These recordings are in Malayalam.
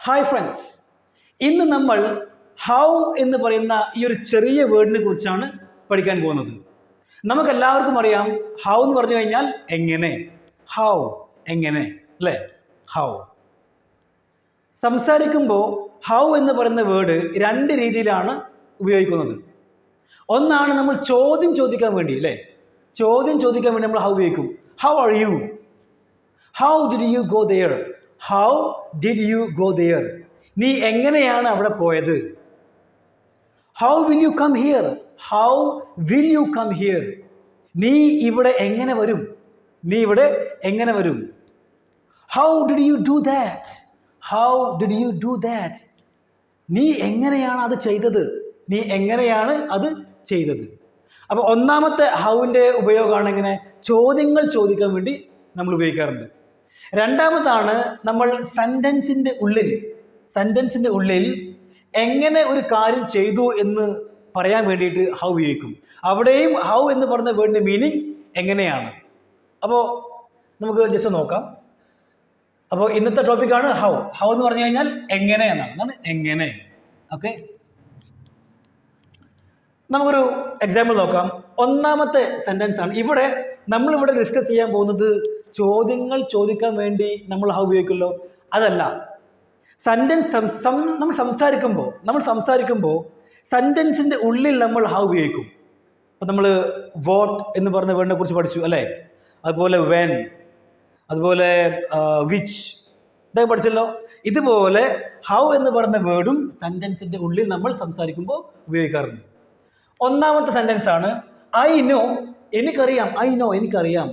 ഹായ് ഫ്രണ്ട്സ്, ഇന്ന് നമ്മൾ ഹൗ എന്ന് പറയുന്ന ഈ ഒരു ചെറിയ വേർഡിനെ കുറിച്ചാണ് പഠിക്കാൻ പോകുന്നത്. നമുക്കെല്ലാവർക്കും അറിയാം ഹൗ എന്ന് പറഞ്ഞു കഴിഞ്ഞാൽ എങ്ങനെ, ഹൗ എങ്ങനെ അല്ലേ. ഹൗ സംസാരിക്കുമ്പോൾ ഹൗ എന്ന് പറയുന്ന വേർഡ് രണ്ട് രീതിയിലാണ് ഉപയോഗിക്കുന്നത്. ഒന്നാണ് നമ്മൾ ചോദ്യം ചോദിക്കാൻ വേണ്ടി അല്ലേ, ചോദ്യം ചോദിക്കാൻ വേണ്ടി നമ്മൾ ഹൗ ഉപയോഗിക്കും. How are you, how did you go there, how did you go there, നീ എങ്ങനെയാണ് അവിടെ പോയത്. How will you come here, how will you come here, നീ ഇവിടെ എങ്ങനെ വരും, നീ ഇവിടെ എങ്ങനെ വരും. How did you do that, how did you do that, നീ എങ്ങനെയാണ് അത് ചെയ്തത്, നീ എങ്ങനെയാണ് അത് ചെയ്തത്. അപ്പോൾ ഒന്നാമത്തെ ഹൗവിൻ്റെ ഉപയോഗമാണ് ഇങ്ങനെ ചോദ്യങ്ങൾ ചോദിക്കാൻ വേണ്ടി നമ്മൾ ഉപയോഗിക്കാറുണ്ട്. രണ്ടാമതാണ് നമ്മൾ സെൻറ്റൻസിൻ്റെ ഉള്ളിൽ എങ്ങനെ ഒരു കാര്യം ചെയ്തു എന്ന് പറയാൻ വേണ്ടിയിട്ട് ഹൗ ഉപയോഗിക്കും. അവിടെയും ഹൗ എന്ന് പറഞ്ഞ വേർഡിൻ്റെ മീനിങ് എങ്ങനെയാണ്. അപ്പോൾ നമുക്ക് ജസ്റ്റ് നോക്കാം. അപ്പോൾ ഇന്നത്തെ ടോപ്പിക്കാണ് ഹൗ. ഹൗ എന്ന് പറഞ്ഞു കഴിഞ്ഞാൽ എങ്ങനെ എന്നാണ്, എങ്ങനെ. ഓക്കെ, നമുക്കൊരു എക്സാമ്പിൾ നോക്കാം. ഒന്നാമത്തെ സെൻറ്റൻസ് ആണ്. നമ്മളിവിടെ ഡിസ്കസ് ചെയ്യാൻ പോകുന്നത് ചോദ്യങ്ങൾ ചോദിക്കാൻ വേണ്ടി നമ്മൾ ഹൗ ഉപയോഗിക്കുമല്ലോ, അതല്ല. നമ്മൾ സംസാരിക്കുമ്പോൾ സെൻറ്റൻസിൻ്റെ ഉള്ളിൽ നമ്മൾ ഹൗ ഉപയോഗിക്കും. അപ്പോൾ നമ്മൾ വാട്ട് എന്ന് പറഞ്ഞ വേർഡിനെ കുറിച്ച് പഠിച്ചു അല്ലേ, അതുപോലെ വെൻ, അതുപോലെ വിച്ച്, ഇതൊക്കെ പഠിച്ചല്ലോ. ഇതുപോലെ ഹൗ എന്ന് പറയുന്ന വേർഡും സെൻറ്റൻസിൻ്റെ ഉള്ളിൽ നമ്മൾ സംസാരിക്കുമ്പോൾ ഉപയോഗിക്കാറുണ്ട്. ഒന്നാമത്തെ സെൻറ്റൻസ് ആണ് ഐ നോ, എനിക്കറിയാം. എനിക്കറിയാം.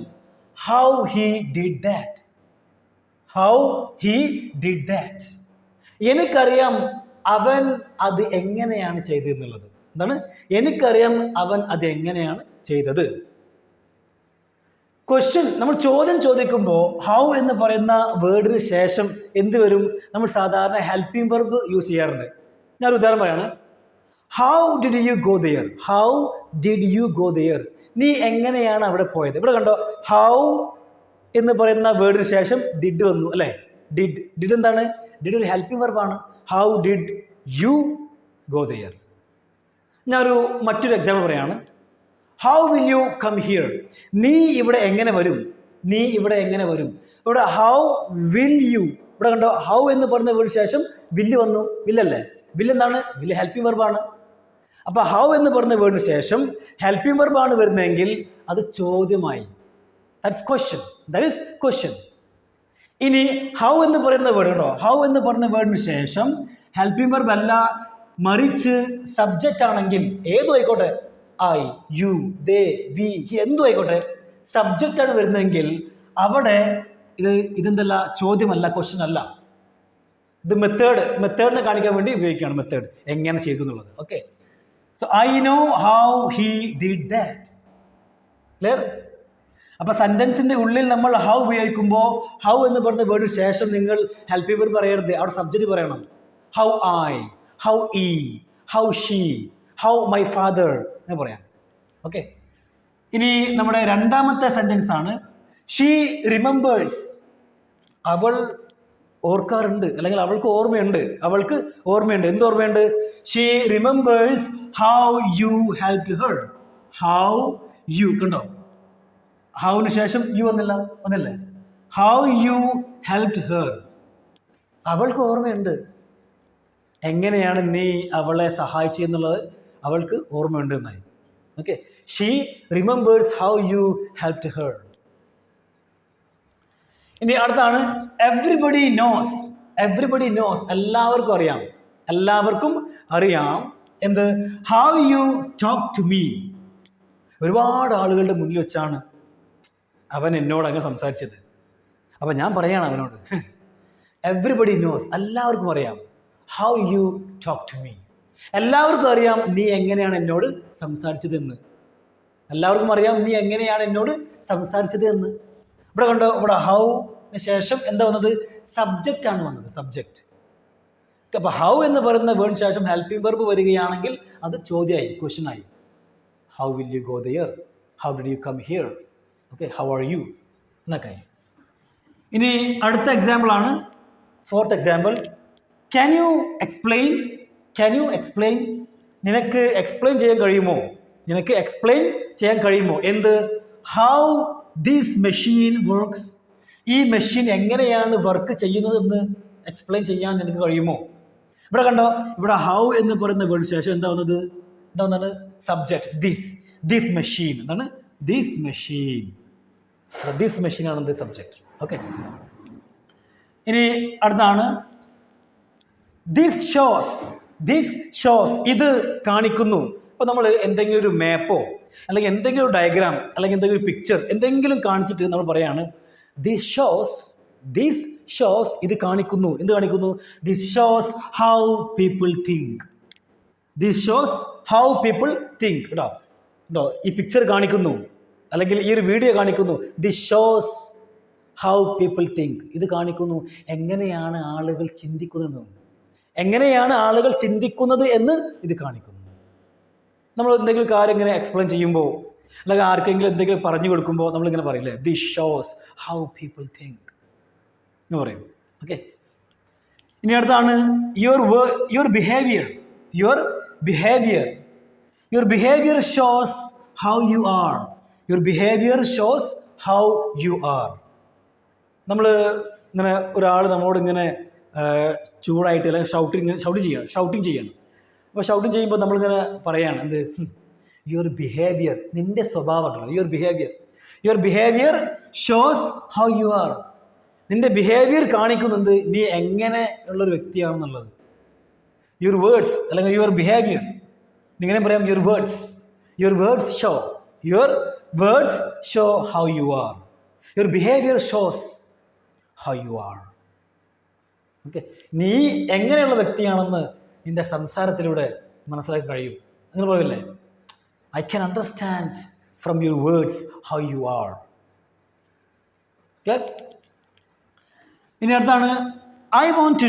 How he did that, how he did that, എനിക്കറിയാം അവൻ അത് എങ്ങനെയാണ് ചെയ്തതെന്നുള്ളത്. എന്താണ്? എനിക്കറിയാം അവൻ അത് എങ്ങനെയാണ് ചെയ്തത്. ക്വസ്റ്റ്യൻ, നമ്മൾ ചോദ്യം ചോദിക്കുമ്പോൾ ഹൗ എന്ന് പറയുന്ന വേർഡിന് ശേഷം എന്ത് വരും? നമ്മൾ സാധാരണ ഹെൽപ്പിംഗ് വെർബ് യൂസ് ചെയ്യാറുണ്ട്. ഞാനൊരു ഉദാഹരണം പറയാണ്. How did you go there, how did you go there, നീ എങ്ങനെയാണ് അവിടെ പോയത്. ഇവിടെ കണ്ടോ, ഹൗ എന്ന് പറയുന്ന വേർഡിന് ശേഷം ഡിഡ് വന്നു അല്ലേ. ഡിഡ് എന്താണ്? ഡിഡ് ഒരു ഹെൽപ്പിംഗ് വെർബാണ്. How did you go there. ഞാനൊരു മറ്റൊരു എക്സാമ്പിൾ പറയാണ്. How will you come here, നീ ഇവിടെ എങ്ങനെ വരും, നീ ഇവിടെ എങ്ങനെ വരും. ഇവിടെ ഹൗ വിൽ യു, ഇവിടെ കണ്ടോ ഹൗ എന്ന് പറയുന്ന വേർഡിന് ശേഷം വില്ല് വന്നു. വില്ലല്ലേ, വില്ല് എന്താണ്? വില്ല് ഹെൽപ്പിംഗ് വെർബാണ്. അപ്പോൾ ഹൗ എന്ന് പറഞ്ഞ വേർഡിന് ശേഷം ഹെൽപ്പിംഗ് വെർബാണ് വരുന്നതെങ്കിൽ അത് ചോദ്യമായി. That's question. ഇനി ഹൗ എന്ന് പറയുന്ന വേർഡ് ഉണ്ടോ, ഹൗ എന്ന് പറയുന്ന വേർഡിന് ശേഷം ഹെൽപ്പിംഗ് വെർബ് അല്ല, മറിച്ച് സബ്ജക്റ്റ് ആണെങ്കിൽ ഏതും ആയിക്കോട്ടെ, I, you, they, we, he, എന്തും ആയിക്കോട്ടെ, സബ്ജക്റ്റ് ആണ് വരുന്നതെങ്കിൽ അവിടെ ഇതെന്തല്ല, ചോദ്യമല്ല, ക്വസ്റ്റ്യൻ അല്ല. ഇത് മെത്തേഡിനെ കാണിക്കാൻ വേണ്ടി ഉപയോഗിക്കുകയാണ്. മെത്തേഡ് എങ്ങനെ ചെയ്തു എന്നുള്ളത്. Okay, so I know how he did that. Clear? അപ്പോൾ സെൻറ്റൻസിൻ്റെ ഉള്ളിൽ നമ്മൾ ഹൗ ഉപയോഗിക്കുമ്പോൾ ഹൗ എന്ന് പറഞ്ഞ വേർഡിന് ശേഷം നിങ്ങൾ ഹെൽപ്പിംഗ് വെർബ് പറയരുത്, അവിടെ സബ്ജക്റ്റ് പറയണം. ഹൗ ഐ, ഹൗ ഈ, how she, how my father എന്ന് പറയാം. ഓക്കെ, ഇനി നമ്മുടെ രണ്ടാമത്തെ സെൻറ്റൻസ് ആണ് ഷീ റിമെമ്പേഴ്സ്, അവൾ ഓർക്കാറുണ്ട്, അല്ലെങ്കിൽ അവൾക്ക് ഓർമ്മയുണ്ട്. എന്ത് ഓർമ്മയുണ്ട്? She remembers how you helped her, how you, കണ്ടോ ഹൗവിന് ശേഷം യു വന്നില്ലേ, ഹൗ യു ഹെൽപ്ഡ് ഹെർ, അവൾക്ക് ഓർമ്മയുണ്ട് എങ്ങനെയാണ് നീ അവളെ സഹായിച്ചെന്നുള്ളത്, അവൾക്ക് ഓർമ്മയുണ്ട് എന്നായി. Okay, she remembers how you helped her. ഇനി അടുത്താണ് എവ്രിബഡി നോസ്. എല്ലാവർക്കും അറിയാം എന്ത്? How you talk to me, ഒരുപാട് ആളുകളുടെ മുന്നിൽ വെച്ചാണ് അവൻ എന്നോട് അങ്ങ് സംസാരിച്ചത്. അപ്പം ഞാൻ പറയാണ് അവനോട്. എവ്രിബഡി നോസ്, എല്ലാവർക്കും അറിയാം. How you talk to me, എല്ലാവർക്കും അറിയാം നീ എങ്ങനെയാണ് എന്നോട് സംസാരിച്ചത് എന്ന്. ഇവിടെ കണ്ടോ, ഇവിടെ ഹൗന് ശേഷം എന്താ വന്നത്? സബ്ജക്റ്റ് ആണ് വന്നത്, സബ്ജക്റ്റ്. അപ്പോൾ ഹൗ എന്ന് പറയുന്ന വേർഡിന് ശേഷം ഹെൽപ്പിംഗ് വെർബ് വരികയാണെങ്കിൽ അത് ചോദ്യമായി, ക്വസ്റ്റ്യനായി. How will you go there, how did you come here, okay, how are you എന്നൊക്കെ. ഇനി അടുത്ത എക്സാമ്പിളാണ്, fourth example. Can you explain, can you explain, നിനക്ക് എക്സ്പ്ലെയിൻ ചെയ്യാൻ കഴിയുമോ, നിനക്ക് എക്സ്പ്ലെയിൻ ചെയ്യാൻ കഴിയുമോ എന്ത്, ഹൗ ദിസ് മെഷീൻ വർക്ക്സ്, ഈ മെഷീൻ എങ്ങനെയാണ് വർക്ക് ചെയ്യുന്നതെന്ന് എക്സ്പ്ലെയിൻ ചെയ്യാൻ നിനക്ക് കഴിയുമോ. ഇവിടെ കണ്ടോ, ഇവിടെ ഹൗ എന്ന് പറയുന്ന വേർഡ് ശേഷം എന്താ വന്നത് സബ്ജക്റ്റ്, ദിസ് മെഷീൻ, എന്താണ് ദിസ് മെഷീൻ, ദിസ് മെഷീൻ ആണ് സബ്ജക്റ്റ്. ഓക്കെ, ഇനി അടുത്താണ് ദിസ് ഷോസ്, ഇത് കാണിക്കുന്നു. ഇപ്പോൾ നമ്മൾ എന്തെങ്കിലും ഒരു മാപ്പോ അല്ലെങ്കിൽ എന്തെങ്കിലും ഒരു ഡയഗ്രാം അല്ലെങ്കിൽ എന്തെങ്കിലും ഒരു പിക്ചർ എന്തെങ്കിലും കാണിച്ചിട്ട് നമ്മൾ പറയാണ് ദിസ് ഷോസ്, ഇത് കാണിക്കുന്നു. എന്ത് കാണിക്കുന്നു, this shows how people think, this shows how people think. കേട്ടോ, ഈ പിക്ചർ കാണിക്കുന്നു അല്ലെങ്കിൽ ഈ ഒരു വീഡിയോ കാണിക്കുന്നു, this shows how people think, ഇത് കാണിക്കുന്നു എങ്ങനെയാണ് ആളുകൾ ചിന്തിക്കുന്നത്, എങ്ങനെയാണ് ആളുകൾ ചിന്തിക്കുന്നത് എന്ന് ഇത് കാണിക്കുന്നു. നമ്മൾ എന്തെങ്കിലും കാര്യം ഇങ്ങനെ എക്സ്പ്ലെയിൻ ചെയ്യുമ്പോൾ അല്ലെങ്കിൽ ആർക്കെങ്കിലും എന്തെങ്കിലും പറഞ്ഞു കൊടുക്കുമ്പോൾ നമ്മളിങ്ങനെ പറയില്ലേ, this shows how people think എന്ന് പറയും. ഓക്കെ, ഇനി അടുത്താണ് your behaviour shows how you are, your behaviour shows how you are. നമ്മൾ ഇങ്ങനെ ഒരാൾ നമ്മളോട് ഇങ്ങനെ ചൂടായിട്ട് അല്ലെങ്കിൽ ഷൗട്ടിങ് ചെയ്യണം. അപ്പോൾ ഷൗട്ടിങ് ചെയ്യുമ്പോൾ നമ്മളിങ്ങനെ പറയാണ് എന്ത്, യുവർ ബിഹേവിയർ, നിൻ്റെ സ്വഭാവം ഉണ്ടല്ലോ, your behaviour shows how you are, നിൻ്റെ ബിഹേവിയർ കാണിക്കുന്നത് നീ എങ്ങനെ ഉള്ളൊരു വ്യക്തിയാണെന്നുള്ളത്. യുവർ വേർഡ്സ് അല്ലെങ്കിൽ യുവർ ബിഹേവിയേഴ്സ്, ഇങ്ങനെ പറയാം your words show how you are, your behaviour shows how you are. Okay, നീ എങ്ങനെയുള്ള വ്യക്തിയാണെന്ന് നിൻ്റെ സംസാരത്തിലൂടെ മനസ്സിലാക്കാൻ കഴിയും. നിങ്ങൾ പറയില്ലേ, I can understand from your words how you are. ഇനി അടുത്താണ് ഐ വോണ്ട്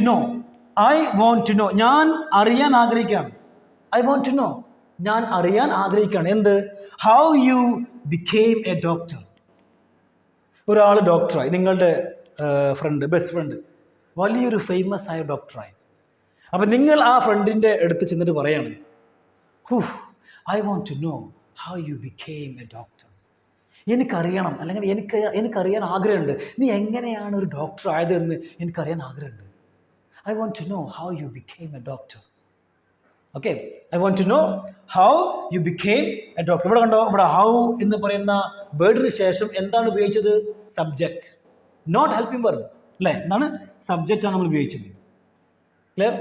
ടു നോ, ഞാൻ അറിയാൻ ആഗ്രഹിക്കുകയാണ്. ഞാൻ അറിയാൻ ആഗ്രഹിക്കുകയാണ് എന്ത്, how you became a doctor. ഒരാൾ ഡോക്ടറായി, നിങ്ങളുടെ ബെസ്റ്റ് ഫ്രണ്ട് വലിയൊരു ഫേമസ് ആയ ഡോക്ടറായി. അപ്പം നിങ്ങൾ ആ ഫ്രണ്ടിൻ്റെ അടുത്ത് ചെന്നിട്ട് പറയാണ്, I want to know how you became a doctor. എനിക്കറിയണം, അല്ലെങ്കിൽ എനിക്കറിയാൻ ആഗ്രഹമുണ്ട്, നീ എങ്ങനെയാണ് ഒരു ഡോക്ടർ ആയതെന്ന് എനിക്കറിയാൻ ആഗ്രഹമുണ്ട്. I want to know how you became a doctor. Okay, I want to know how you became a doctor. ഇവിടെ കണ്ടോ, ഇവിടെ ഹൗ എന്ന് പറയുന്ന വേർഡിന് ശേഷം എന്താണ് ഉപയോഗിച്ചത്, സബ്ജക്റ്റ്, നോട്ട് ഹെൽപ്പിംഗ് വെർബ് അല്ലേ, എന്താണ് സബ്ജക്റ്റാണ് നമ്മൾ ഉപയോഗിച്ചത്. ക്ലിയർ.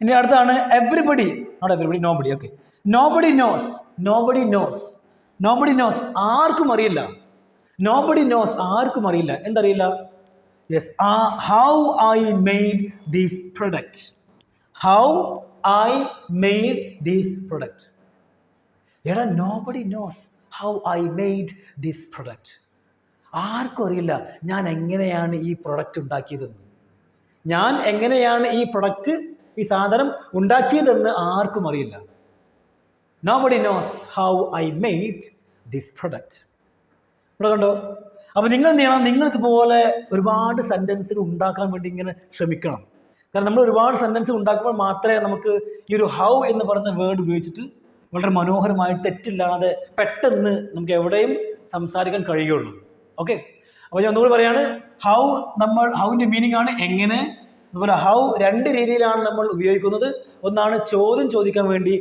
ഇനി അടുത്താണ് everybody, not everybody, nobody. Okay, nobody knows, ആർക്കും അറിയില്ല. ആർക്കും അറിയില്ല. എന്തറിയില്ല, yes, how I made this product, എടാ nobody knows how I made this product. ആർക്കും അറിയില്ല ഞാൻ എങ്ങനെയാണ് ഈ പ്രൊഡക്റ്റ് ഉണ്ടാക്കിയതെന്ന്, ഞാൻ എങ്ങനെയാണ് ഈ സാധനം ഉണ്ടാക്കിയതെന്ന് ആർക്കും അറിയില്ല. Nobody knows how I made this product. ഇവിടെ കണ്ടോ. അപ്പോൾ നിങ്ങൾ എന്ത് ചെയ്യണം, നിങ്ങളിതുപോലെ ഒരുപാട് സെൻറ്റൻസുകൾ ഉണ്ടാക്കാൻ വേണ്ടി ഇങ്ങനെ ശ്രമിക്കണം. കാരണം നമ്മൾ ഒരുപാട് സെൻറ്റൻസ് ഉണ്ടാക്കുമ്പോൾ മാത്രമേ നമുക്ക് ഈ ഒരു ഹൗ എന്ന് പറയുന്ന വേർഡ് ഉപയോഗിച്ചിട്ട് വളരെ മനോഹരമായിട്ട് തെറ്റില്ലാതെ പെട്ടെന്ന് നമുക്ക് എവിടെയും സംസാരിക്കാൻ കഴിയുള്ളൂ. ഓക്കെ, അപ്പോൾ ഞാൻ ഒന്നുകൂടി പറയാണ്, ഹൗവിൻ്റെ മീനിങ് ആണ് എങ്ങനെ. അതുപോലെ ഹൗ രണ്ട് രീതിയിലാണ് നമ്മൾ ഉപയോഗിക്കുന്നത്. ഒന്നാണ് ചോദ്യം ചോദിക്കാൻ വേണ്ടി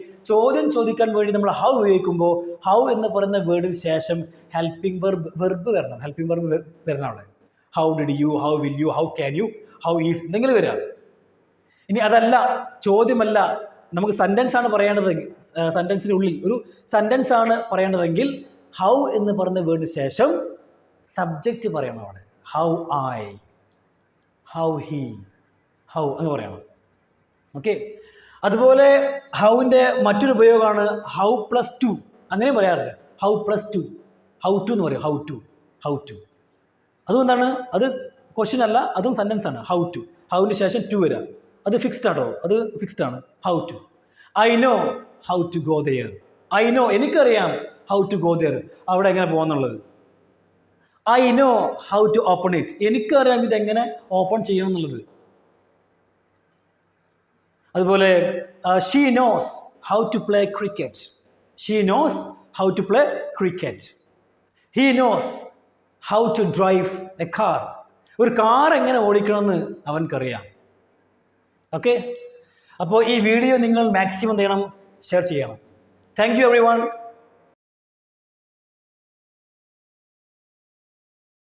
നമ്മൾ ഹൗ ഉപയോഗിക്കുമ്പോൾ ഹൗ എന്ന് പറയുന്ന വേർഡിന് ശേഷം ഹെൽപ്പിംഗ് വെർബ് വരണം. അവിടെ how did U, how will U, how can you, how is എന്തെങ്കിലും വരാം. ഇനി അതല്ല, ചോദ്യമല്ല, നമുക്ക് സെൻറ്റൻസ് ആണ് പറയേണ്ടതെങ്കിൽ, സെൻറ്റൻസിനുള്ളിൽ ഒരു സെൻറ്റൻസ് ആണ് പറയേണ്ടതെങ്കിൽ ഹൗ എന്ന് പറയുന്ന വേർഡിന് ശേഷം സബ്ജക്റ്റ് പറയണം. അവിടെ how I, how he, how എന്ന് പറയണം. ഓക്കെ, അതുപോലെ ഹൗവിൻ്റെ മറ്റൊരു ഉപയോഗമാണ് ഹൗ പ്ലസ് ടു, അങ്ങനെ പറയാറുണ്ട്. How plus two, how two എന്ന് പറയും. ഹൗ ടു അതും എന്താണ്, അത് ക്വസ്റ്റ്യൻ അല്ല, അതും സെൻറ്റൻസ് ആണ്. ഹൗവിൻ്റെ ശേഷം ടു വരാം, അത് ഫിക്സ്ഡ് ആണ്. How to. I know how to go there. എനിക്കറിയാം ഹൗ ടു ഗോ ദെയർ, അവിടെ എങ്ങനെ പോകുന്നുള്ളത്. I know how to open it. എനിക്കറിയാം ഇതെങ്ങനെ ഓപ്പൺ ചെയ്യണം എന്നുള്ളത്. അതുപോലെ she knows how to play cricket. She knows how to play cricket. He knows how to drive a car. ഒരു കാർ എങ്ങനെ ഓടിക്കണമെന്ന് അവൻക്കറിയാം. ഓക്കെ, അപ്പോൾ ഈ വീഡിയോ നിങ്ങൾ മാക്സിമം എന്ത് ചെയ്യണം, ഷെയർ ചെയ്യണം. Thank you every one.